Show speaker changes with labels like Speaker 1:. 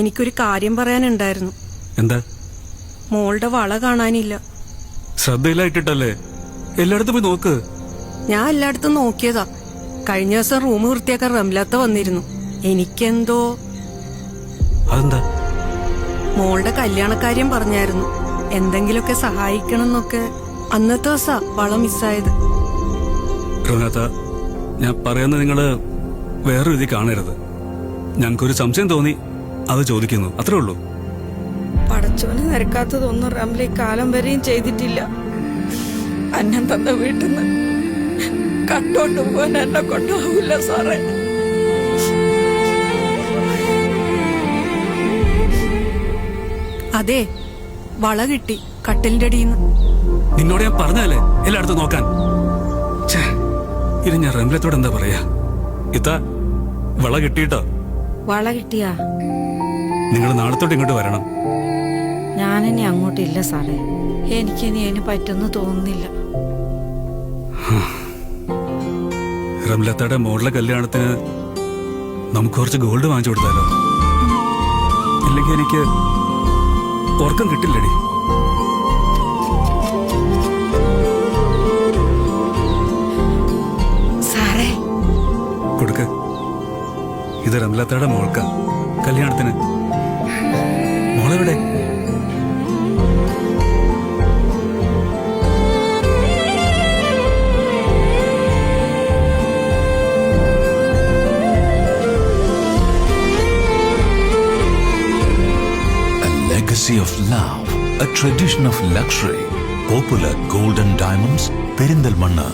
Speaker 1: എനിക്കൊരു കാര്യം പറയാനുണ്ടായിരുന്നു.
Speaker 2: എന്താ?
Speaker 1: മോളുടെ വള കാണാനില്ല.
Speaker 2: ശ്രദ്ധയിലായിട്ടിട്ടല്ലേ? എല്ലായിടത്തും പോയി നോക്ക്.
Speaker 1: ഞാൻ എല്ലായിടത്തും നോക്കിയതാ. കഴിഞ്ഞ ദിവസം റൂം വൃത്തിയാക്കാൻ റംലാത്ത വന്നിരുന്നു. എനിക്കെന്തോ.
Speaker 2: അതെന്താ?
Speaker 1: മോളുടെ കല്യാണക്കാര്യം പറഞ്ഞായിരുന്നു. എന്തെങ്കിലുമൊക്കെ സഹായിക്കണം എന്നൊക്കെ. അന്നത്തെ ദിവസാ വള മിസ്സായത്.
Speaker 2: റംലാത്ത, ഞാൻ പറയുന്നത് നിങ്ങള് വേറെ രീതി കാണരുത്. ഞങ്ങൾക്കൊരു സംശയം തോന്നി, അത് ചോദിക്കുന്നു, അത്രേ ഉള്ളൂ.
Speaker 3: പടച്ചോന് നിരക്കാത്തതൊന്നും റംല ഈ കാലം വരെയും ചെയ്തിട്ടില്ല. അന്നം തന്ന വീട്ടിൽ നിന്ന് കട്ടോണ്ട് പോകാൻ എന്നെ കൊണ്ടാവൂല സാറേ.
Speaker 1: അതെ, വള കിട്ടി കട്ടിലിന്റെ അടിയിന്ന്.
Speaker 2: നിന്നോട് ഞാൻ പറഞ്ഞല്ലേ എല്ലായിടത്തും നോക്കാൻ. ഇനി ഞാൻ റംലത്തോട് എന്താ പറയാ? ഇത്ത വള കിട്ടിയിട്ടോ?
Speaker 3: വള കിട്ടിയാ?
Speaker 2: നിങ്ങൾ നാളത്തോട്ട് ഇങ്ങോട്ട് വരണം.
Speaker 3: ഞാനിനി അങ്ങോട്ടില്ല സാറേ. എനിക്കിനി അതിന് പറ്റുന്നു തോന്നുന്നില്ല.
Speaker 2: റംലത്തയുടെ മോളുടെ കല്യാണത്തിന് നമുക്ക് കുറച്ച് ഗോൾഡ് വാങ്ങിച്ചു കൊടുത്താലോ? ഇല്ലെങ്കിൽ എനിക്ക് ഉറക്കം കിട്ടില്ലടി.
Speaker 3: സാറേ
Speaker 2: കൊടുക്ക്. ഇത് റംലത്തയുടെ മോൾക്ക കല്യാണത്തിന്. മോളെവിടെ?
Speaker 4: Legacy of love, a tradition of luxury. Popular Gold and Diamonds, Perindalmanna.